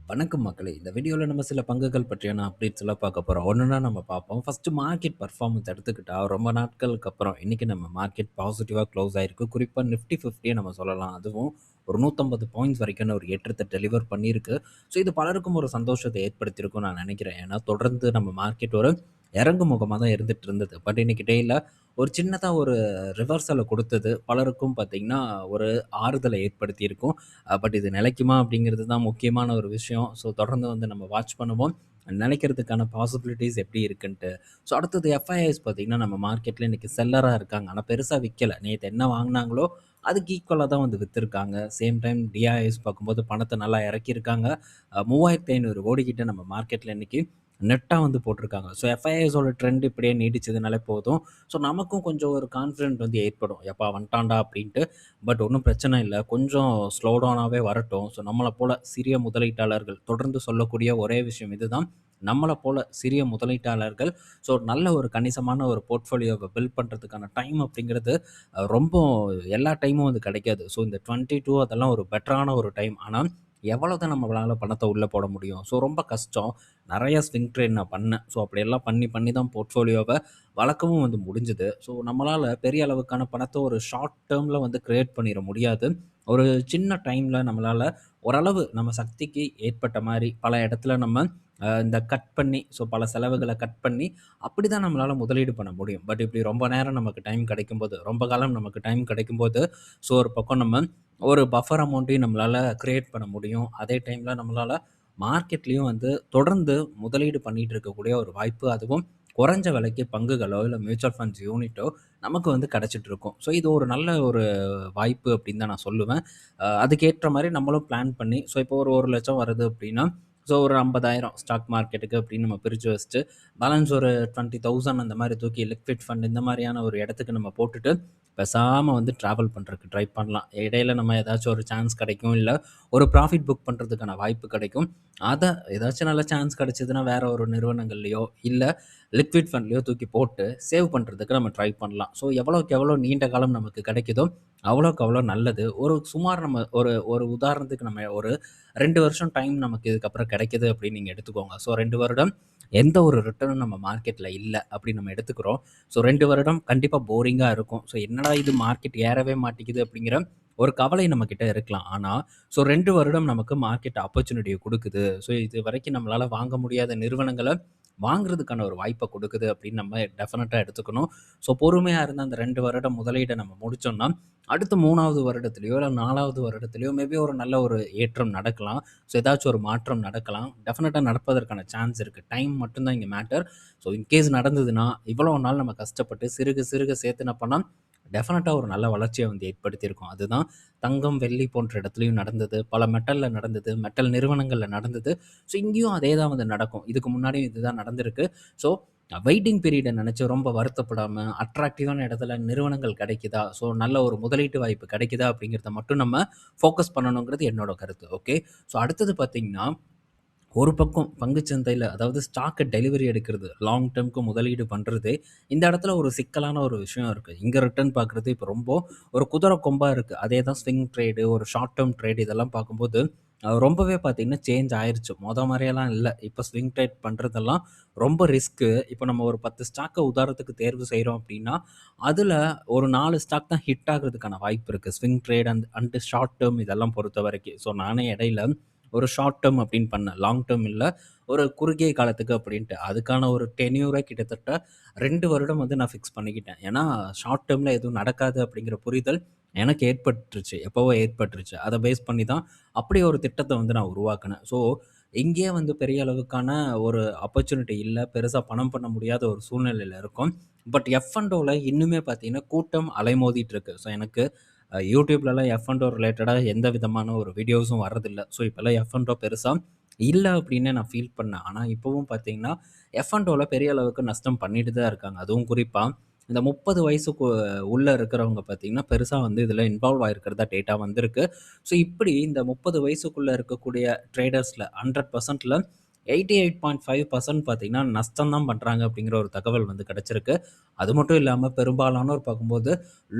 வணக்கம் மக்களே! இந்த வீடியோல நம்ம சில பங்குகள் பற்றியான அப்டேட்ஸ் எல்லாம் பார்க்க போறோம். ஒன்னொன்னா நம்ம பார்ப்போம். ஃபர்ஸ்ட்டு மார்க்கெட் பெர்ஃபார்மன்ஸ் எடுத்துக்கிட்டா, ரொம்ப நாட்களுக்கு அப்புறம் இன்னைக்கு நம்ம மார்க்கெட் பாசிட்டிவா க்ளோஸ் ஆயிருக்கு. குறிப்பா நிஃப்டி 50 நம்ம சொல்லலாம். அதுவும் ஒரு 150 பாயிண்ட்ஸ் வரைக்கான ஒரு ஏற்றத்த டெலிவர் பண்ணியிருக்கு. ஸோ இது பலருக்கும் ஒரு சந்தோஷத்த ஏற்படுத்தியிருக்கும்னு நான் நெனைக்கிறேன். ஏன்னா தொடர்ந்து நம்ம மார்க்கெட் ஒரு இறங்கும் முகமா தான் இருந்துட்டு இருந்தது. பட் இன்னைக்கு டேல ஒரு சின்னதா ஒரு ரிவர்சல குடுத்தது. பலருக்கும் பார்த்தீங்கன்னா, ஒரு ஆறுதலை ஏற்படுத்தியிருக்கும். பட் இது நிலைக்குமா அப்படிங்கிறது தான் முக்கியமான ஒரு விஷயம். ஸோ தொடர்ந்து வந்து நம்ம வாட்ச் பண்ணுவோம். நிலைக்கிறதுக்கான பாசிபிலிட்டீஸ் எப்படி இருக்குன்ட்டு. ஸோ அடுத்தது எஃப்ஐஐஸ் பார்த்தீங்கன்னா, நம்ம மார்க்கெட்ல இன்னைக்கு செல்லரா இருக்காங்க. ஆனா பெருசா விக்கல. நேத்து என்ன வாங்குனாங்களோ, அதுக்கு ஈக்குவலா தான் வந்து வித்திருக்காங்க. சேம் டைம் டிஐஎஸ் பார்க்கும்போது பணத்த நல்லா இறக்கியிருக்காங்க. 3500 கோடி கிட்ட நம்ம மார்க்கெட்ல இன்னைக்கு நெட்டா வந்து போட்டிருக்காங்க. ஸோ எஃப்ஐஐஸோட ட்ரெண்ட் இப்படியே நீடிச்சதுனாலே போதும். ஸோ நமக்கும் கொஞ்சம் ஒரு கான்ஃபிடென்ட் வந்து ஏற்படும். "எப்பா வந்துட்டான்டா" அப்படின்ட்டு. பட் ஒண்ணும் பிரச்சனை இல்ல. கொஞ்சம் ஸ்லோ டவுனாவே வரட்டும். ஸோ நம்மள போல சிறிய முதலீட்டாளர்கள் தொடர்ந்து சொல்லக்கூடிய ஒரே விஷயம் இதுதான். நம்மள போல சிறிய முதலீட்டாளர்கள் ஸோ நல்ல ஒரு கணிசமான ஒரு போர்ட்ஃபோலியோவ பில்ட் பண்றதுக்கான டைம் அப்படிங்கிறது ரொம்ப எல்லா டைமும் வந்து கிடைக்காது. ஸோ இந்த 22 அதெல்லாம் ஒரு பெட்டரான ஒரு டைம். ஆனா எவ்வளோதான் நம்மளால பணத்த உள்ள போட முடியும்? ஸோ ரொம்ப கஷ்டம். நெறைய ஸ்விங் ட்ரேட் நான் பண்ணேன். ஸோ அப்படியெல்லாம் பண்ணி பண்ணி தான் போர்ட்ஃபோலியோவ வளர்க்கவும் வந்து முடிஞ்சது. ஸோ நம்மளால பெரிய அளவுக்கான பணத்த ஒரு ஷார்ட் டெர்ம்ல வந்து கிரியேட் பண்ணிற முடியாது. ஒரு சின்ன டைம்ல நம்மளால ஓரளவு நம்ம சக்திக்கு ஏற்பட்ட மாரி பல இடத்துல நம்ம இந்த கட் பண்ணி ஸோ பல செலவுகள கட் பண்ணி அப்படிதான் நம்மளால முதலீடு பண்ண முடியும். பட் இப்படி ரொம்ப நேரம் நமக்கு டைம் கிடைக்கும்போது, ரொம்ப காலம் நமக்கு டைம் கிடைக்கும்போது, ஸோ ஒரு பக்கம் நம்ம ஒரு பஃபர் அமௌண்ட்டையும் நம்மளால கிரியேட் பண்ண முடியும். அதே டைம்ல நம்மளால மார்க்கெட்லயும் வந்து தொடர்ந்து முதலீடு பண்ணிட்டு இருக்கக்கூடிய ஒரு வாய்ப்பு. அதுவும் குறைஞ்ச விலைக்கு பங்குகளோ, இல்ல மியூச்சுவல் ஃபண்ட்ஸ் யூனிட்டோ நமக்கு வந்து கிடைச்சிட்டு இருக்கும். ஸோ இது ஒரு நல்ல ஒரு வாய்ப்பு அப்படின்னு தான் நான் சொல்லுவேன். அதுக்கேற்ற மாரி நம்மளும் பிளான் பண்ணி ஸோ இப்போ ஒரு 1,00,000 வருது அப்படின்னா, ஸோ ஒரு 50,000 ஸ்டாக் மார்க்கெட்டுக்கு அப்படின்னு நம்ம பிரிச்சு வச்சுட்டு, பேலன்ஸ் ஒரு 20,000 அந்த மாரி தூக்கி லிக்விட் ஃபண்ட் இந்த மாரியான ஒரு இடத்துக்கு நம்ம போட்டுட்டு, பேசாம வந்து டிராவல் பண்றதுக்கு ட்ரை பண்ணலாம். இடையில நம்ம ஏதாச்சும் ஒரு சான்ஸ் கிடைக்கும். இல்ல ஒரு ப்ராஃபிட் புக் பண்றதுக்கான வாய்ப்பு கிடைக்கும். அத ஏதாச்சும் நல்ல சான்ஸ் கிடைச்சதுன்னா, வேற ஒரு நிறுவனங்கள்லயோ, இல்ல லிக்விட் ஃபண்ட்லயோ தூக்கி போட்டு சேவ் பண்றதுக்கு நம்ம ட்ரை பண்ணலாம். ஸோ எவ்வளோக்கு எவ்வளோ நீண்ட காலம் நமக்கு கிடைக்குதோ, அவ்வளோக்கு அவ்வளோ நல்லது. ஒரு சுமார் நம்ம ஒரு ஒரு உதாரணத்துக்கு நம்ம ஒரு 2 வருஷம் டைம் நமக்கு இதுக்கப்புறம் கிடைக்குது அப்படின்னு நீங்க எடுத்துக்கோங்க. ஸோ 2 வருடம் எந்த ஒரு ரிட்டர்னும் நம்ம மார்க்கெட்ல இல்ல அப்படின்னு நம்ம எடுத்துக்கிறோம். ஸோ 2 வருடம் கண்டிப்பா போரிங்கா இருக்கும். ஸோ என்னடா இது மார்க்கெட் ஏறவே மாட்டேங்குது அப்படிங்கிற ஒரு கவலை நம்மகிட்ட இருக்கலாம். ஆனா, ஸோ 2 வருடம் நமக்கு மார்க்கெட் ஆப்பர்ச்சுனிட்டிய குடுக்குது. ஸோ இதுவரைக்கும் நம்மளால வாங்க முடியாத நிறுவனங்கள வாங்குறதுக்கான ஒரு வாய்ப்ப குடுக்குது அப்படின்னு நம்ம டெஃபினட்டா எடுத்துக்கணும். ஸோ பொறுமையா இருந்து அந்த 2 வருடம் முதலீட நம்ம முடிச்சோம்னா, அடுத்த 3வது வருடத்திலயோ, இல்ல 4வது வருடத்திலயோ மேபி ஒரு நல்ல ஒரு ஏற்றம் நடக்கலாம். ஸோ ஏதாச்சும் ஒரு மாற்றம் நடக்கலாம். டெஃபினட்டா நடப்பதற்கான சான்ஸ் இருக்கு. டைம் மட்டும் தான் இங்க மேட்டர். ஸோ இன்கேஸ் நடந்ததுன்னா, இவ்வளோ நாள் நம்ம கஷ்டப்பட்டு சிறுக சிறுக சேர்த்துன பணம் டெஃபினட்டா ஒரு நல்ல வளர்ச்சிய வந்து ஏற்படுத்தியிருக்கும். அதுதான் தங்கம், வெள்ளி போன்ற இடத்துலயும் நடந்தது. பல மெட்டல்ல நடந்தது. மெட்டல் நிறுவனங்கள்ல நடந்தது. ஸோ இங்கேயும் அதே தான் வந்து நடக்கும். இதுக்கு முன்னாடியும் இதுதான் நடந்திருக்கு. ஸோ வெயிட்டிங் பீரியட நெனச்சு ரொம்ப வருத்தப்படாம, அட்ராக்டிவான இடத்துல நிறுவனங்கள் கிடைக்குதா? ஸோ நல்ல ஒரு முதலீட்டு வாய்ப்பு கிடைக்குதா? அப்படிங்கிறத மட்டும் நம்ம ஃபோக்கஸ் பண்ணணுங்கிறது என்னோட கருத்து. ஓகே. ஸோ அடுத்தது பார்த்தீங்கன்னா, ஒரு பக்கம் பங்குச்சந்தையில அதாவது ஸ்டாக்க டெலிவரி எடுக்கிறது, லாங் டெர்ம்க்கு முதலீடு பண்றது, இந்த இடத்துல ஒரு சிக்கலான ஒரு விஷயம் இருக்கு. இங்க ரிட்டர்ன் பார்க்குறது இப்ப ரொம்ப ஒரு குதிரை கொம்பா இருக்கு. அதே தான் ஸ்விங் ட்ரேடு, ஒரு ஷார்ட் டெர்ம் ட்ரேட் இதெல்லாம் பார்க்கும்போது, ரொம்பவே பார்த்தீங்கன்னா சேஞ்ச் ஆயிருச்சு. மாரியெல்லாம் இல்ல. இப்ப ஸ்விங் ட்ரேட் பண்றதெல்லாம் ரொம்ப ரிஸ்க்கு. இப்ப நம்ம ஒரு 10 ஸ்டாக்க உதாரணத்துக்கு தேர்வு செய்றோம் அப்படின்னா, அதுல ஒரு 4 ஸ்டாக் தான் ஹிட் ஆகுறதுக்கான வாய்ப்பு இருக்கு. Swing trade and short term இதெல்லாம் பொறுத்தவரைக்கும். ஸோ நானே இடையில ஒரு ஷார்ட் டெர்ம் அப்படின்னு பண்ணேன். லாங் டெர்ம் இல்ல. ஒரு குறுகிய காலத்துக்கு அப்படின்ட்டு. அதுக்கான ஒரு டென்யூர கிட்டத்தட்ட 2 வருடம் வந்து நான் ஃபிக்ஸ் பண்ணிக்கிட்டேன். ஏன்னா, ஷார்ட் டெர்ம்ல எதுவும் நடக்காது அப்படிங்கிற புரிதல் எனக்கு ஏற்பட்டுருச்சு. எப்பவோ ஏற்பட்டுருச்சு. அத பேஸ் பண்ணி தான் அப்படி ஒரு திட்டத்த வந்து நான் உருவாக்குனேன். ஸோ, இங்கேயே வந்து பெரிய அளவுக்கான ஒரு ஆப்பர்ச்சுனிட்டி இல்ல. பெருசா பணம் பண்ண முடியாத ஒரு சூழ்நிலையில இருக்கோம். பட் எஃப் அண்ட் ஓல இன்னுமே பார்த்தீங்கன்னா, கூட்டம் அலைமோதிட்டு இருக்கு. ஸோ, எனக்கு யூடியூப்லலாம் எஃப் அண்ட் ஓ ரிலேட்டடா எந்த விதமான ஒரு வீடியோஸும் வர்றதில்ல. ஸோ, இப்பலாம் எஃப் அண்ட் ஓ பெருசா இல்ல அப்டின்னே நான் ஃபீல் பண்ணேன். ஆனா, இப்பவும் பார்த்தீங்கன்னா, எஃப் அண்ட் ஓல பெரிய அளவுக்கு நஷ்டம் பண்ணிட்டு தான் இருக்காங்க. அதுவும் குறிப்பா இந்த 30 வயசுக்கு உள்ள இருக்கிறவங்க பார்த்தீங்கன்னா, பெருசா வந்து இதில இன்வால்வ் ஆயிருக்கிறதா டேட்டா வந்திருக்கு. ஸோ, இப்படி இந்த 30 வயசுக்குள்ள இருக்கக்கூடிய ட்ரேடர்ஸ்ல 100%ல 88.5% பார்த்தீங்கன்னா நஷ்டம் தான் பண்ணுறாங்க அப்படிங்கிற ஒரு தகவல் வந்து கிடச்சிருக்கு. அது மட்டும் இல்லாமல் பெரும்பாலானோர் பார்க்கும்போது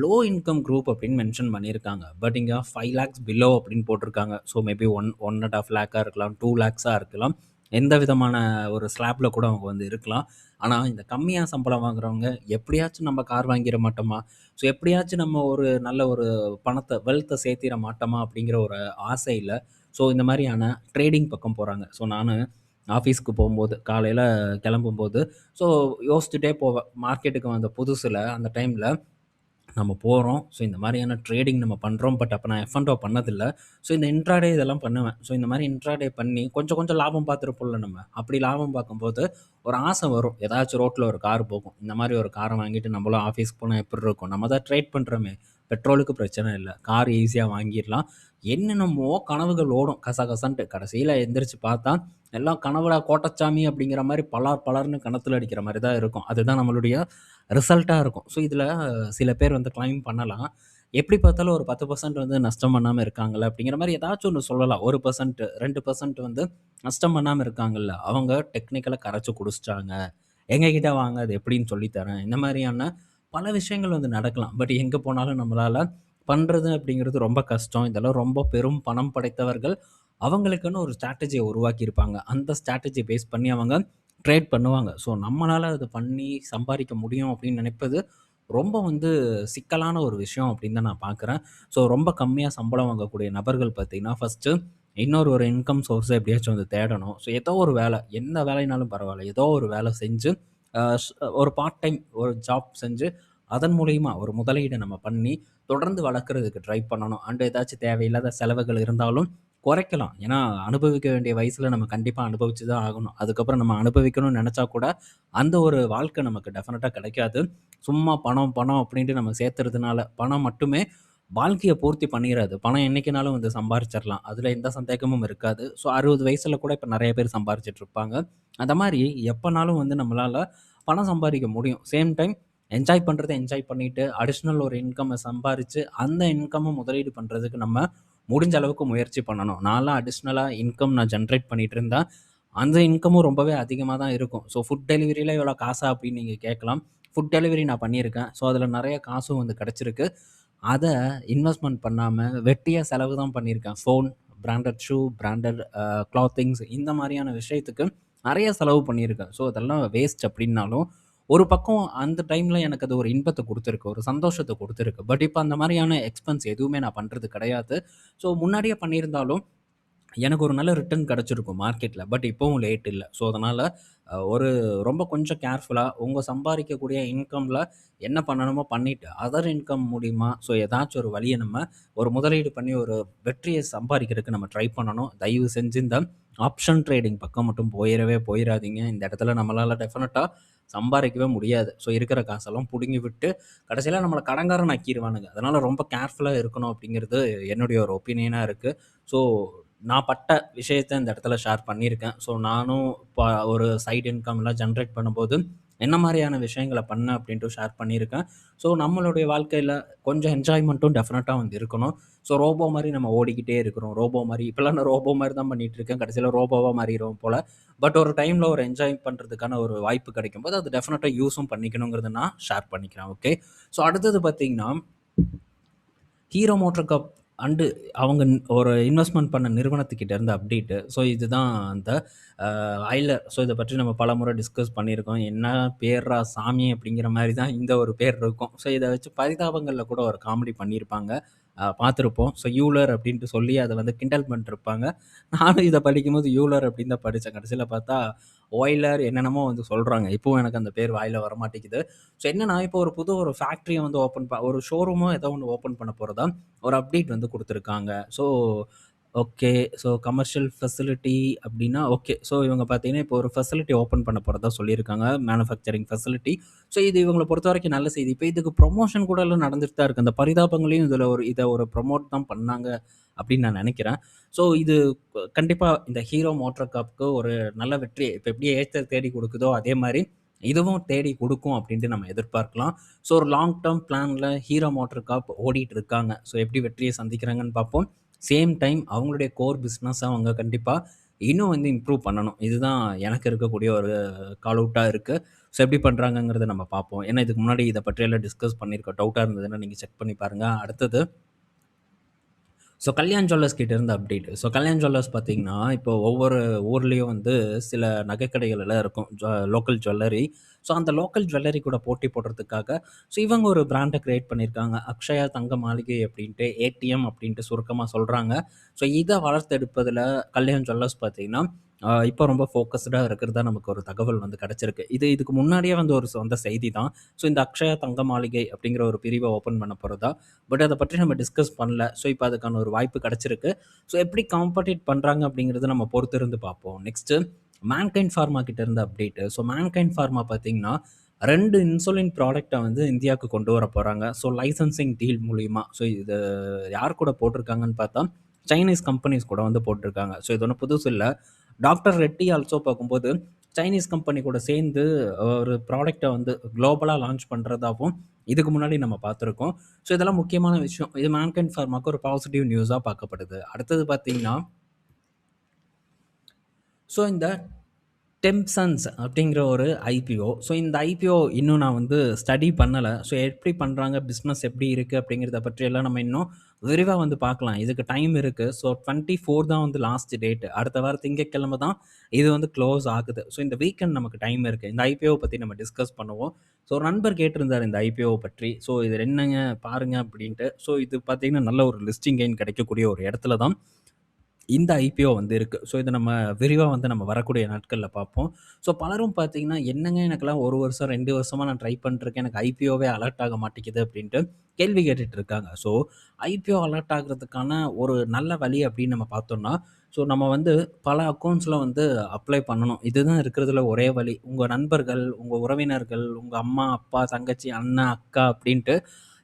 லோ இன்கம் குரூப் அப்படின்னு மென்ஷன் பண்ணியிருக்காங்க. பட் இங்கே 5 lakhs பிலோ அப்படின்னு போட்டிருக்காங்க. ஸோ மேபி 1.5 lakhs இருக்கலாம், 2 lakhs இருக்கலாம். எந்த விதமான ஒரு ஸ்லாப்ல கூட அவங்க வந்து இருக்கலாம். ஆனால் இந்த கம்மியாக சம்பளம் வாங்குறவங்க எப்படியாச்சும் நம்ம கார் வாங்கிட மாட்டோமா, ஸோ எப்படியாச்சும் நம்ம ஒரு நல்ல ஒரு பணத்தை வெல்த்தை சேர்த்திட மாட்டோமா அப்படிங்கிற ஒரு ஆசையில் ஸோ இந்த மாதிரியான ட்ரேடிங் பக்கம் போகிறாங்க. ஸோ நான் ஆஃபீஸ்க்கு போகும்போது காலையில் கிளம்பும்போது ஸோ யோசிச்சுட்டே போவேன். மார்க்கெட்டுக்கு வந்த புதுசில் அந்த டைமில் நம்ம போகிறோம். ஸோ இந்த மாதிரியான ட்ரேடிங் நம்ம பண்ணுறோம். பட் அப்போ நான் எஃப்&ஓ பண்ணதில்லை. ஸோ இந்த இன்ட்ராடே இதெல்லாம் பண்ணுவேன். ஸோ இந்த மாதிரி இன்ட்ராடே பண்ணி கொஞ்சம் கொஞ்சம் லாபம் பார்த்துருப்போம்ல நம்ம. அப்படி லாபம் பார்க்கும்போது ஒரு ஆசை வரும். ஏதாச்சும் ரோட்டில் ஒரு கார் போகும். இந்த மாதிரி ஒரு காரை வாங்கிட்டு நம்மளும் ஆஃபீஸ்க்கு போனால் எப்படி இருக்கும்? நம்ம தான் ட்ரேட் பண்ணுறோமே, பெட்ரோலுக்கு பிரச்சனை இல்லை, கார் ஈஸியாக வாங்கிடலாம். என்னென்னமோ கனவுகள் ஓடும் கசகசன்ட்டு. கடைசியில் எந்திரிச்சு பார்த்தா எல்லாம் கனவுடா கோட்டச்சாமி அப்படிங்கிற மாதிரி பலார் பலர்னு கணத்தில் அடிக்கிற மாதிரி தான் இருக்கும். அதுதான் நம்மளுடைய ரிசல்ட்டாக இருக்கும். ஸோ இதில் சில பேர் வந்து கிளைம் பண்ணலாம். எப்படி பார்த்தாலும் ஒரு 10% வந்து நஷ்டம் பண்ணாம இருக்காங்கல்ல அப்படிங்கிற மாரி ஏதாச்சும் ஒண்ணு சொல்லலாம். 1%, 2% வந்து நஷ்டம் பண்ணாம இருக்காங்கல்ல, அவங்க டெக்னிக்கலா கரைச்சு குடிச்சுட்டாங்க. எங்ககிட்ட வாங்க அது எப்படின்னு சொல்லி தரேன். இந்த மாரியான பல விஷயங்கள் வந்து நடக்கலாம். பட் எங்க போனாலும் நம்மளால பண்றது அப்படிங்கிறது ரொம்ப கஷ்டம். இதெல்லாம் ரொம்ப பெரும் பணம் படைத்தவர்கள் அவங்களுக்குன்னு ஒரு ஸ்ட்ராட்டஜிய உருவாக்கியிருப்பாங்க. அந்த ஸ்ட்ராட்டஜிய பேஸ் பண்ணி அவங்க ட்ரேட் பண்ணுவாங்க. ஸோ நம்மளால அது பண்ணி சம்பாரிக்க முடியும் அப்படின்னு நினைப்பது ரொம்ப வந்து சிக்கலான ஒரு விஷயம் அப்படின்னு தான் நான் பார்க்குறேன். ஸோ ரொம்ப கம்மியா சம்பளம் வாங்கக்கூடிய நபர்கள் பார்த்தீங்கன்னா, ஃபர்ஸ்ட்டு இன்னொரு ஒரு இன்கம் சோர்ஸ எப்படியாச்சும் வந்து தேடணும். ஸோ ஏதோ ஒரு வேலை, எந்த வேலைனாலும் பரவால்ல. ஏதோ ஒரு வேலை செஞ்சு அ ஸ் ஒரு பார்ட் டைம் ஒரு ஜாப் செஞ்சு, அதன் மூலியமா ஒரு முதலீடு நம்ம பண்ணி, தொடர்ந்து வளர்க்கறதுக்கு ட்ரை பண்ணணும். அண்ட் ஏதாச்சும் தேவையில்லாத செலவுகள் இருந்தாலும் குறைக்கலாம். ஏன்னா, அனுபவிக்க வேண்டிய வயசுல நம்ம கண்டிப்பா அனுபவிச்சு தான் ஆகணும். அதுக்கப்புறம் நம்ம அனுபவிக்கணும்னு நெனச்சா கூட, அந்த ஒரு வாழ்க்கை நமக்கு டெஃபினட்டா கிடைக்காது. சும்மா பணம், பணம் அப்படின்ட்டு நம்ம சேர்த்துறதுனால, பணம் மட்டுமே வாழ்க்கைய பூர்த்தி பண்ணிறாது. பணம் என்னைக்குனாலும் வந்து சம்பாரிச்சிரலாம். அதுல எந்த சந்தேகமும் இருக்காது. ஸோ 60 வயசுல கூட இப்ப நெறைய பேர் சம்பாரிச்சுட்டு இருப்பாங்க. அந்த மாரி எப்பனாலும் வந்து நம்மளால பணம் சம்பாரிக்க முடியும். சேம் டைம் என்ஜாய் பண்றத என்ஜாய் பண்ணிட்டு, அடிஷனல் ஒரு இன்கம்ம சம்பாரிச்சு, அந்த இன்கம்ம முதலீடு பண்றதுக்கு நம்ம முடிஞ்ச அளவுக்கு முயற்சி பண்ணணும். நான்லாம் அடிஷனலா இன்கம் நான் ஜெனரேட் பண்ணிட்டு இருந்தா, அந்த இன்கமும் ரொம்பவே அதிகமா தான் இருக்கும். ஸோ ஃபுட் டெலிவரில இவ்வளோ காசா அப்படின்னு நீங்க கேட்கலாம். ஃபுட் டெலிவரி நான் பண்ணியிருக்கேன். ஸோ அதில நெறைய காசும் வந்து கிடைச்சிருக்கு. அத இன்வெஸ்ட்மென்ட் பண்ணாம வெட்டியா செலவு தான் பண்ணியிருக்கேன். Phone, branded shoe, branded clothings இந்த மாரியான விஷயத்துக்கு நெறைய செலவு பண்ணியிருக்கேன். ஸோ அதெல்லாம் வேஸ்ட் அப்டின்னாலும், ஒரு பக்கம் அந்த டைம்ல எனக்கு அது ஒரு இன்பத்த குடுத்துருக்கு. ஒரு சந்தோஷத்த குடுத்துருக்கு. பட் இப்ப அந்த மாரியான எக்ஸ்பென்ஸ் எதுவுமே நான் பண்றது கிடையாது. ஸோ முன்னாடியே பண்ணியிருந்தாலும் எனக்கு ஒரு நல்ல ரிட்டர்ன் கிடைச்சிருக்கும் மார்க்கெட்ல. பட் இப்பவும் லேட் இல்ல. ஸோ அதனால ஒரு ரொம்ப கொஞ்சம் கேர்ஃபுல்லா உங்க சம்பாரிக்கக்கூடிய இன்கம்ல என்ன பண்ணணுமோ பண்ணிட்டு, அதர் இன்கம் மூலியமா ஸோ ஏதாச்சும் ஒரு வழிய நம்ம ஒரு முதலீடு பண்ணி ஒரு வெற்றிய சம்பாரிக்கிறதுக்கு நம்ம ட்ரை பண்ணணும். தயவு செஞ்சு இந்த ஆப்ஷன் ட்ரேடிங் பக்கம் மட்டும் போயிறாதீங்க. இந்த இடத்துல நம்மளால டெஃபினட்டா சம்பாரிக்கவே முடியாது. ஸோ இருக்கிற காசெல்லாம் புடுங்கி விட்டு கடைசியில நம்மள கடன்காரன் ஆக்கிருவானுங்க. அதனால ரொம்ப கேர்ஃபுல்லா இருக்கணும் அப்படிங்கிறது என்னுடைய ஒரு ஒப்பீனியனா இருக்கு. ஸோ நான் பட்ட விஷயத்த இந்த இடத்துல ஷேர் பண்ணியிருக்கேன். ஸோ நானும் ஒரு சைட் இன்கம்லாம் ஜெனரேட் பண்ணும்போது, என்ன மாரியான விஷயங்கள பண்ணேன் அப்படின்ட்டு ஷேர் பண்ணியிருக்கேன். ஸோ நம்மளுடைய வாழ்க்கையில கொஞ்சம் என்ஜாய்மென்ட்டும் டெஃபினட்டா வந்து இருக்கணும். ஸோ ரோபோ மாரி நம்ம ஓடிக்கிட்டே இருக்கிறோம். ரோபோ மாரி இப்பலாம் நான் ரோபோ மாரி தான் பண்ணிட்டு இருக்கேன். கடைசியில ரோபோவா மாறிருவோம் போல. பட் ஒரு டைம்ல ஒரு என்ஜாய் பண்றதுக்கான ஒரு வாய்ப்பு கிடைக்கும்போது, அது டெஃபினட்டா யூஸும் பண்ணிக்கணுங்கிறத நான் ஷேர் பண்ணிக்கிறேன். ஓகே. ஸோ அடுத்தது பார்த்தீங்கன்னா ஹீரோ மோட்டோ கப் அண்டு அவங்க ஒரு இன்வெஸ்ட்மென்ட் பண்ண நிறுவனத்துக்கிட்ட இருந்து அப்டேட்டு. ஸோ இதுதான் அந்த ஐலர். ஸோ இத பற்றி நம்ம பலமுறை டிஸ்கஸ் பண்ணியிருக்கோம். என்ன பேர்றா சாமி! அப்படிங்கிற மாரி தான் இந்த ஒரு பேர் இருக்கும். ஸோ இத வச்சு பரிதாபங்கள்ல கூட ஒரு காமெடி பண்ணியிருப்பாங்க. பார்த்துருப்போம். ஸோ யூலர் அப்படின்ட்டு சொல்லி அத வந்து கிண்டல் பண்ணிட்டுருப்பாங்க. நானும் இத படிக்கும்போது யூலர் அப்படின்னு தான் படிச்சேன். கடைசியில பார்த்தா ஒய்லர் என்னென்னமோ வந்து சொல்றாங்க. இப்பவும் எனக்கு அந்த பேர் வாயில வரமாட்டேங்குது. ஸோ என்னன்னா, இப்போ ஒரு புது ஒரு ஃபேக்டரிய வந்து ஒரு ஷோரூமோ ஏதோ ஒண்ணு ஓப்பன் பண்ண போறதா ஒரு அப்டேட் வந்து குடுத்துருக்காங்க. So okay. So commercial facility அப்டின்னா ஓகே. ஸோ இவங்க பார்த்தீங்கன்னா, இப்போ ஒரு ஃபெசிலிட்டி ஓப்பன் பண்ண போறதா சொல்லியிருக்காங்க. Manufacturing facility. ஸோ இது இவங்கள பொறுத்தவரைக்கும் நல்ல செய்தி. இப்ப இதுக்கு ப்ரமோஷன் கூட எல்லாம் நடந்துட்டு தான் இருக்கு. அந்த பரிதாபங்களையும் இத ஒரு ப்ரமோட் தான் பண்ணாங்க அப்டின்னு நான் நெனைக்கிறேன். ஸோ இது கண்டிப்பா இந்த ஹீரோ மோட்டார் கார்ப்க்கு ஒரு நல்ல வெற்றி இப்ப எப்படி ஏஸ்டர் தேடி குடுக்குதோ, அதே மாரி இதுவும் தேடி குடுக்கும் அப்டின்ட்டு நம்ம எதிர்பார்க்கலாம். ஸோ ஒரு லாங் டெர்ம் பிளான்ல ஹீரோ மோட்டார் கார்ப் ஓடிட்டு இருக்காங்க. ஸோ எப்படி வெற்றிய சந்திக்கிறாங்கன்னு பார்ப்போம். சேம் டைம் அவங்களுடைய கோர் பிசினஸ் அவங்க கண்டிப்பா இன்னும் வந்து இம்ப்ரூவ் பண்ணணும். இதுதான் எனக்கு இருக்கக்கூடிய ஒரு கால் அவுட்டா இருக்கு. ஸோ எப்படி பண்றாங்கங்கிறத நம்ம பார்ப்போம். ஏன்னா இதுக்கு முன்னாடி இத பற்றியெல்லாம் டிஸ்கஸ் பண்ணியிருக்கோம். டவுட்டா இருந்ததுன்னா நீங்க செக் பண்ணி பாருங்க. அடுத்தது ஸோ கல்யாண் ஜுவல்லர்ஸ் கிட்ட இருந்து அப்டேட். ஸோ கல்யாண் ஜுவல்லர்ஸ் பார்த்தீங்கன்னா, இப்போ ஒவ்வொரு ஊர்லயும் வந்து சில நகைக்கடைகள் எல்லாம் இருக்கும். Local jewellery. ஸோ அந்த லோக்கல் ஜுவல்லரி கூட போட்டி போடுறதுக்காக, ஸோ இவங்க ஒரு பிராண்ட கிரியேட் பண்ணியிருக்காங்க. அக்ஷயா தங்க மாளிகை அப்படின்ட்டு, ஏடிஎம் அப்படின்ட்டு சுருக்கமா சொல்றாங்க. ஸோ இத வளர்த்தெடுப்பதில கல்யாண் ஜுவல்லர்ஸ் பார்த்தீங்கன்னா, இப்போ ரொம்ப ஃபோக்கஸ்டா இருக்கிறதா நமக்கு ஒரு தகவல் வந்து கிடைச்சிருக்கு. இதுக்கு முன்னாடியே வந்து ஒரு வந்த செய்தி தான். ஸோ இந்த அக்ஷயா தங்க மாளிகை அப்படிங்கிற ஒரு பிரிவ ஓப்பன் பண்ண போறதா. பட் அத பற்றி நம்ம டிஸ்கஸ் பண்ணல. ஸோ இப்ப அதுக்கான ஒரு வாய்ப்பு கிடைச்சிருக்கு. ஸோ எப்படி காம்படிட் பண்றாங்க அப்படிங்கிறத நம்ம பொறுத்திருந்து பார்ப்போம். நெக்ஸ்ட்டு மேன்கைண்ட் ஃபார்மா கிட்ட இருந்து அப்டேட். ஸோ மேன்கைண்ட் ஃபார்மா பார்த்தீங்கன்னா, 2 இன்சுலின் ப்ராடக்ட்ட வந்து இந்தியாவுக்கு கொண்டு வர போறாங்க. ஸோ லைசென்சிங் டீல் மூலியமா. ஸோ இது யார் கூட போட்டிருக்காங்கன்னு பார்த்தா, சைனீஸ் கம்பெனிஸ் கூட வந்து போட்டிருக்காங்க. ஸோ இது ஒண்ணும் புதுசு இல்ல. டாக்டர் ரெட்டி ஆல்சோ பார்க்கும்போது, சைனீஸ் கம்பெனி கூட சேர்ந்து ஒரு ப்ராடக்ட்ட வந்து குளோபலா லான்ச் பண்றதாவும் இதுக்கு முன்னாடி நம்ம பார்த்துருக்கோம். ஸோ இதெல்லாம் முக்கியமான விஷயம். இது மேன்கைண்ட் ஃபார்மாக்கு ஒரு பாசிட்டிவ் நியூஸா பார்க்கப்படுது. அடுத்தது பார்த்தீங்கன்னா, ஸோ இந்த டெம்சன்ஸ் அப்படிங்கிற ஒரு ஐபிஓ. ஸோ இந்த ஐபிஓ இன்னும் நான் வந்து ஸ்டடி பண்ணல. ஸோ எப்படி பண்றாங்க, பிசினஸ் எப்படி இருக்கு அப்படிங்கிறத பற்றியெல்லாம் நம்ம இன்னும் விரிவா வந்து பார்க்கலாம். இதுக்கு டைம் இருக்கு. ஸோ 24 தான் வந்து லாஸ்ட் டேட். அடுத்த வாரம் திங்கட்கிழமை தான் இது வந்து க்ளோஸ் ஆகுது. ஸோ இந்த வீக்கெண்ட் நமக்கு டைம் இருக்கு. இந்த ஐபிஓ பத்தி நம்ம டிஸ்கஸ் பண்ணுவோம். ஸோ ஒரு நண்பர் கேட்டிருந்தாரு இந்த ஐபிஓ பற்றி. ஸோ இது என்னங்க பாருங்க அப்படின்ட்டு. ஸோ இது பார்த்தீங்கன்னா நல்ல ஒரு லிஸ்டிங் கெயின் கிடைக்கக்கூடிய ஒரு இடத்துல தான் இந்த ஐபிஓ வந்து இருக்கு. ஸோ இத நம்ம விரிவா வந்து நம்ம வரக்கூடிய நாட்கள்ல பார்ப்போம். ஸோ பலரும் பார்த்தீங்கன்னா, "என்னங்க எனக்கெல்லாம் 1 வருஷம், 2 வருஷமா நான் ட்ரை பண்ணிட்டுருக்கேன். எனக்கு ஐபிஓவே அலர்ட் ஆக மாட்டேங்குது." அப்படின்ட்டு கேள்வி கேட்டுட்டு இருக்காங்க. ஸோ ஐபிஓ அலர்ட் ஆகுறதுக்கான ஒரு நல்ல வழி அப்படின்னு நம்ம பார்த்தோம்னா, ஸோ நம்ம வந்து பல அக்கவுண்ட்ஸ்ல வந்து அப்ளை பண்ணணும். இதுதான் இருக்கிறதுல ஒரே வழி. உங்க நண்பர்கள், உங்க உறவினர்கள், உங்க அம்மா, அப்பா, தங்கச்சி, அண்ணன், அக்கா அப்படின்ட்டு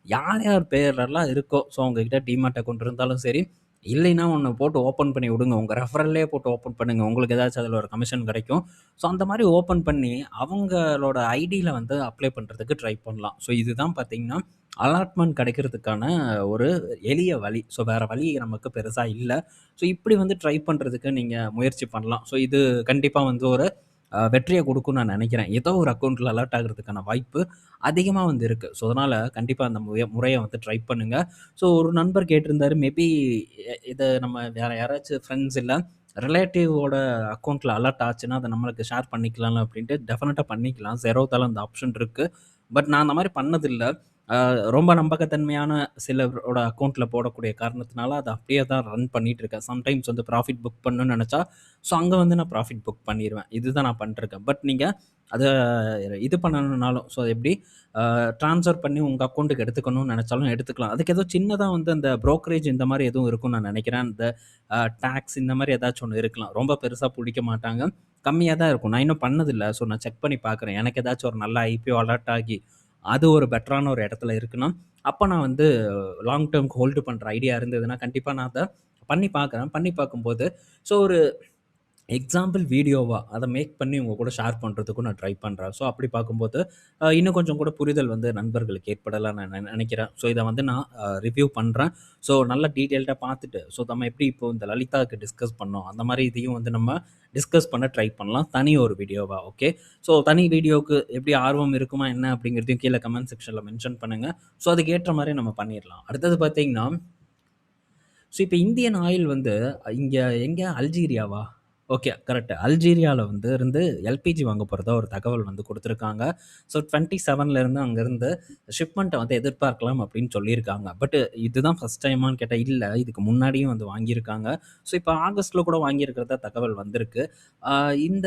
யார் யார் பேர்லலாம் இருக்கோ, ஸோ உங்ககிட்ட டீமேட் அக்கவுண்ட் இருந்தாலும் சரி, இல்லைன்னா ஒண்ணு போட்டு ஓப்பன் பண்ணி விடுங்க. உங்க ரெஃபரல்லே போட்டு ஓப்பன் பண்ணுங்க. உங்களுக்கு ஏதாச்சும் அதில ஒரு கமிஷன் கிடைக்கும். ஸோ அந்த மாரி ஓப்பன் பண்ணி அவங்களோட ஐடியில வந்து அப்ளை பண்றதுக்கு ட்ரை பண்ணலாம். ஸோ இதுதான் பார்த்தீங்கன்னா, அலாட்மெண்ட் கிடைக்கிறதுக்கான ஒரு எளிய வழி. ஸோ வேற வழி நமக்கு பெருசா இல்ல. ஸோ இப்படி வந்து ட்ரை பண்றதுக்கு நீங்க முயற்சி பண்ணலாம். ஸோ இது கண்டிப்பா வந்து ஒரு வெற்றிய குடுக்கும்னு நான் நெனைக்கிறேன். ஏதோ ஒரு அக்கவுண்ட்ல அலர்ட் ஆகுறதுக்கான வாய்ப்பு அதிகமா வந்து இருக்கு. ஸோ அதனால கண்டிப்பா அந்த முறைய வந்து ட்ரை பண்ணுங்க. ஸோ ஒரு நண்பர் கேட்டிருந்தாரு, மேபி இத நம்ம வேற யாராச்சும் ஃப்ரெண்ட்ஸ் இல்ல ரிலேட்டிவோட அக்கவுண்ட்ல அலர்ட் ஆச்சுன்னா, அத நம்மளுக்கு ஷேர் பண்ணிக்கலாம்ல அப்படின்ட்டு டெஃபினட்டா பண்ணிக்கலாம். Zerodhaல அந்த ஆப்ஷன் இருக்கு. பட் நான் அந்த மாரி பண்ணதில்ல. அ ரொம்ப நம்பகத்தன்மையான சிலரோட அக்கவுண்ட்ல போடக்கூடிய காரணத்தினால, அத அப்படியே தான் ரன் பண்ணிட்டு இருக்கேன். சம்டைம்ஸ் வந்து ப்ராஃபிட் புக் பண்ணணும்னு நெனச்சா, ஸோ அங்க வந்து நான் ப்ராஃபிட் புக் பண்ணிருவேன். இதுதான் நான் பண்ணிட்டுருக்கேன். பட் நீங்க அத இது பண்ணணும்னாலும், ஸோ எப்படி ட்ரான்ஸ்ஃபர் பண்ணி உங்க அக்கவுண்ட்டுக்கு எடுத்துக்கணும்னு நெனச்சாலும் எடுத்துக்கலாம். அதுக்கு ஏதோ சின்னதா வந்து அந்த புரோக்கரேஜ் இந்த மாரி எதுவும் இருக்கும்னு நான் நெனைக்கிறேன். இந்த டாக்ஸ் இந்த மாரி ஏதாச்சும் ஒண்ணு இருக்கலாம். ரொம்ப பெருசா புடிக்க மாட்டாங்க. கம்மியா தான் இருக்கும். நான் இன்னும் பண்ணதில்ல. ஸோ நான் செக் பண்ணி பார்க்குறேன். எனக்கு ஏதாச்சும் ஒரு நல்ல ஐபிஓ அலர்ட் ஆகி, அது ஒரு பெட்டரான ஒரு இடத்துல இருக்குன்னா, அப்ப நான் வந்து லாங் டெர்ம்க்கு ஹோல்டு பண்ற ஐடியா இருந்ததுன்னா, கண்டிப்பா நான் அத பண்ணி பார்க்குறேன். பண்ணி பார்க்கும்போது, ஸோ ஒரு எக்ஸாம்பிள் வீடியோவா அத மேக் பண்ணி உங்க கூட ஷேர் பண்றதுக்கும் நான் ட்ரை பண்றேன். ஸோ அப்படி பார்க்கும்போது, இன்னும் கொஞ்சம் கூட புரிதல் வந்து நண்பர்களுக்கு ஏற்படலாம்னு நான் நெனைக்கிறேன். ஸோ இத வந்து நான் ரிவ்யூ பண்றேன். ஸோ நல்லா டீட்டெயில்டா பார்த்துட்டு, ஸோ நம்ம எப்படி இப்போ இந்த லலிதாவுக்கு டிஸ்கஸ் பண்ணோம், அந்த மாரி இதையும் வந்து நம்ம டிஸ்கஸ் பண்ண ட்ரை பண்ணலாம். தனி ஒரு வீடியோவா, ஓகே. ஸோ தனி வீடியோவுக்கு எப்படி ஆர்வம் இருக்குமா என்ன அப்படிங்கிறதையும் கீழ கமெண்ட் செக்ஷன்ல மென்ஷன் பண்ணுங்க. ஸோ அதுக்கு ஏற்ற மாரி நம்ம பண்ணிறலாம். அடுத்தது பார்த்தீங்கன்னா, ஸோ இப்ப இந்தியன் ஆயில் வந்து இங்க எங்க அல்ஜீரியாவா? Okay correct. அல்ஜீரியால வந்து இருந்து எல்பிஜி வாங்க போறதா ஒரு தகவல் வந்து குடுத்துருக்காங்க. ஸோ 27ல இருந்து அங்கருந்து ஷிப்மெண்ட்ட வந்து எதிர்பார்க்கலாம் அப்படின்னு சொல்லியிருக்காங்க. பட் இதுதான் ஃபர்ஸ்ட் டைமான்னு கேட்டா இல்ல. இதுக்கு முன்னாடியும் வந்து வாங்கியிருக்காங்க. ஸோ இப்ப ஆகஸ்ட்ல கூட வாங்கியிருக்கிறதா தகவல் வந்திருக்கு. அ இந்த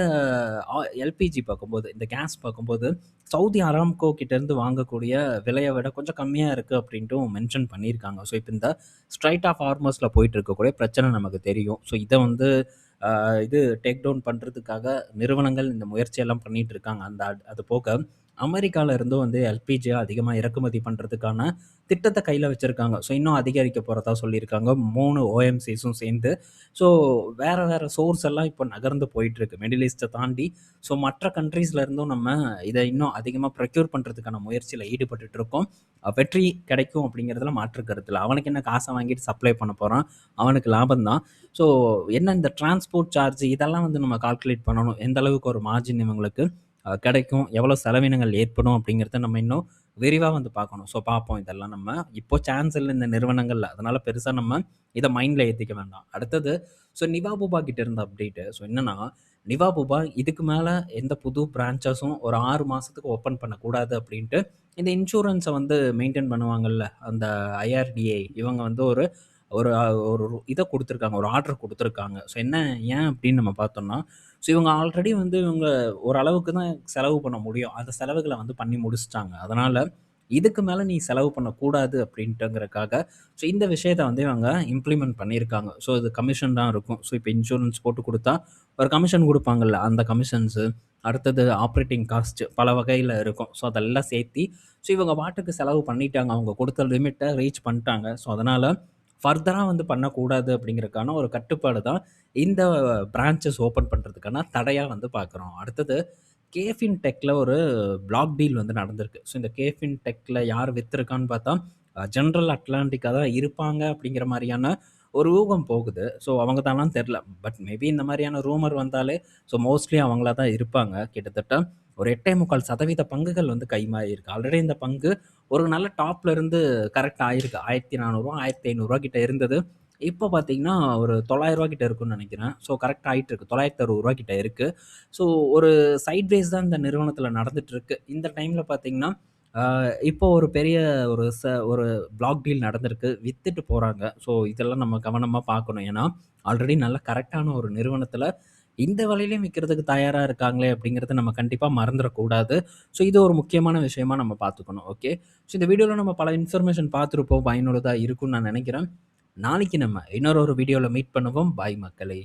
எல்பிஜி பார்க்கும்போது, இந்த கேஸ் பார்க்கும்போது, சவுதி அராம்கோ கிட்டேருந்து வாங்கக்கூடிய விலைய விட கொஞ்சம் கம்மியா இருக்கு அப்படின்ட்டும் மென்ஷன் பண்ணியிருக்காங்க. ஸோ இப்ப இந்த ஸ்ட்ரைட் ஆஃப் ஹார்மஸ்ல போயிட்டு இருக்கக்கூடிய பிரச்சனை நமக்கு தெரியும். ஸோ இத வந்து இது டேக் டவுன் பண்றதுக்காக நிறுவனங்கள் இந்த முயற்சியெல்லாம் பண்ணிட்டு இருக்காங்க. அது போக அமெரிக்கால இருந்தும் வந்து எல்பிஜிய அதிகமா இறக்குமதி பண்றதுக்கான திட்டத்த கையில வச்சிருக்காங்க. ஸோ இன்னும் அதிகரிக்க போறதா சொல்லியிருக்காங்க. 3 ஓஎம்சிஸும் சேர்ந்து. ஸோ வேற வேற சோர்ஸ் எல்லாம் இப்போ நகர்ந்து போயிட்டுருக்கு. மிடில் ஈஸ்ட்ட தாண்டி. ஸோ மற்ற கண்ட்ரீஸ்ல இருந்தும் நம்ம இத இன்னும் அதிகமா ப்ரொக்யூர் பண்றதுக்கான முயற்சியில ஈடுபட்டுட்டு இருக்கோம். வெற்றி கிடைக்கும் அப்படிங்கிறதுல மாற்று கருத்து இல்ல. அவனுக்கு என்ன காச வாங்கிட்டு சப்ளை பண்ண போறான். அவனுக்கு லாபம் தான். ஸோ என்ன இந்த டிரான்ஸ்போர்ட் சார்ஜ் இதெல்லாம் வந்து நம்ம கால்குலேட் பண்ணணும். எந்த அளவுக்கு ஒரு மார்ஜின் இவங்களுக்கு கிடைக்கும். எவ்வளோ செலவினங்கள் ஏற்படும் அப்படிங்கிறத நம்ம இன்னும் விரிவா வந்து பார்க்கணும். ஸோ பார்ப்போம் இதெல்லாம் நம்ம. இப்போ சான்ஸ் இல்ல இந்த நிறுவனங்கள்ல. அதனால பெருசா நம்ம இத மைண்ட்ல ஏத்திக்க வேண்டாம். அடுத்தது ஸோ நிவா பூபா கிட்ட இருந்த அப்டேட். ஸோ என்னன்னா, நிவா பூபா இதுக்கு மேல எந்த புது பிரான்ச்சஸும் ஒரு 6 மாசத்துக்கு ஓப்பன் பண்ணக்கூடாது அப்படின்ட்டு இந்த இன்சூரன்ஸ வந்து மெயின்டெயின் பண்ணுவாங்கல்ல, அந்த ஐஆர்டிஏ இவங்க வந்து ஒரு ஒரு ஒரு இத குடுத்துருக்காங்க. ஒரு ஆர்டர் குடுத்துருக்காங்க. ஸோ என்ன ஏன் அப்படின்னு நம்ம பார்த்தோம்னா, ஸோ இவங்க ஆல்ரெடி வந்து இவங்க ஓரளவுக்கு தான் செலவு பண்ண முடியும். அந்த செலவுகள வந்து பண்ணி முடிச்சுட்டாங்க. அதனால இதுக்கு மேல நீ செலவு பண்ணக்கூடாது அப்படின்ட்டுங்கிறக்காக, ஸோ இந்த விஷயத்த வந்து இவங்க இம்ப்ளிமெண்ட் பண்ணியிருக்காங்க. ஸோ இது கமிஷன் தான் இருக்கும். ஸோ இப்போ இன்சூரன்ஸ் போட்டு குடுத்தா, ஒரு கமிஷன் குடுப்பாங்கல்ல, அந்த கமிஷன்ஸு, அடுத்தது ஆப்பரேட்டிங் காஸ்ட் பல வகையில இருக்கும். ஸோ அதெல்லாம் சேர்த்தி, ஸோ இவங்க பாட்டுக்கு செலவு பண்ணிட்டாங்க. அவங்க குடுத்த லிமிட்ட ரீச் பண்ணிட்டாங்க. ஸோ அதனால ஃபர்தரா வந்து பண்ணக்கூடாது அப்படிங்கிறதுக்கான ஒரு கட்டுப்பாடு தான் இந்த பிரான்ச்சஸ் ஓப்பன் பண்றதுக்கான தடையா வந்து பார்க்குறோம். அடுத்தது கேஃபின் டெக்ல ஒரு பிளாக் டீல் வந்து நடந்திருக்கு. ஸோ இந்த கேஃபின் டெக்ல யார் வித்திருக்கான்னு பார்த்தா, ஜெனரல் அட்லாண்டிக்கா தான் இருப்பாங்க அப்படிங்கிற மாரியான ஒரு ஊகம் போகுது. ஸோ அவங்க தானான்னு தெரியல. பட் மேபி இந்த மாரியான ரூமர் வந்தாலே, ஸோ மோஸ்ட்லி அவங்களா தான் இருப்பாங்க. கிட்டத்தட்ட ஒரு 8.25% பங்குகள் வந்து கைமாறியிருக்கு. ஆல்ரெடி இந்த பங்கு ஒரு நல்ல டாப்ல இருந்து கரெக்ட் ஆயிருக்கு. ரூ. 1400 ரூ. 1500 கிட்ட இருந்தது. இப்போ பார்த்தீங்கன்னா, ஒரு ரூ. 900 கிட்ட இருக்கும்னு நெனைக்கிறேன். ஸோ கரெக்ட்டா ஆயிட்டு இருக்கு. ரூ. 960 கிட்ட இருக்கு. ஸோ ஒரு சைட்வேஸ் தான் இந்த நிறுவனத்தில நடந்துட்டு இருக்கு. இந்த டைம்ல பார்த்தீங்கன்னா, ஆ இப்போ ஒரு பெரிய ஒரு ஒரு பிளாக் டீல் நடந்திருக்கு. வித்துட்டு போறாங்க. ஸோ இதெல்லாம் நம்ம கவனமா பார்க்கணும். ஏன்னா, ஆல்ரெடி நல்ல கரெக்ட்டான ஒரு நிறுவனத்தில இந்த விலையிலயும் விக்கிறதுக்கு தயாரா இருக்காங்களே அப்படிங்கிறத நம்ம கண்டிப்பா மறந்துறக்கூடாது. ஸோ இது ஒரு முக்கியமான விஷயமா நம்ம பார்த்துக்கணும். ஓகே. ஸோ இந்த வீடியோல நம்ம பல இன்ஃபர்மேஷன் பார்த்துருப்போம். பயனுள்ளதா இருக்கும்னு நான் நெனைக்கிறேன். நாளைக்கு நம்ம இன்னொரு ஒரு வீடியோல மீட் பண்ணுவோம். பாய் மக்களே!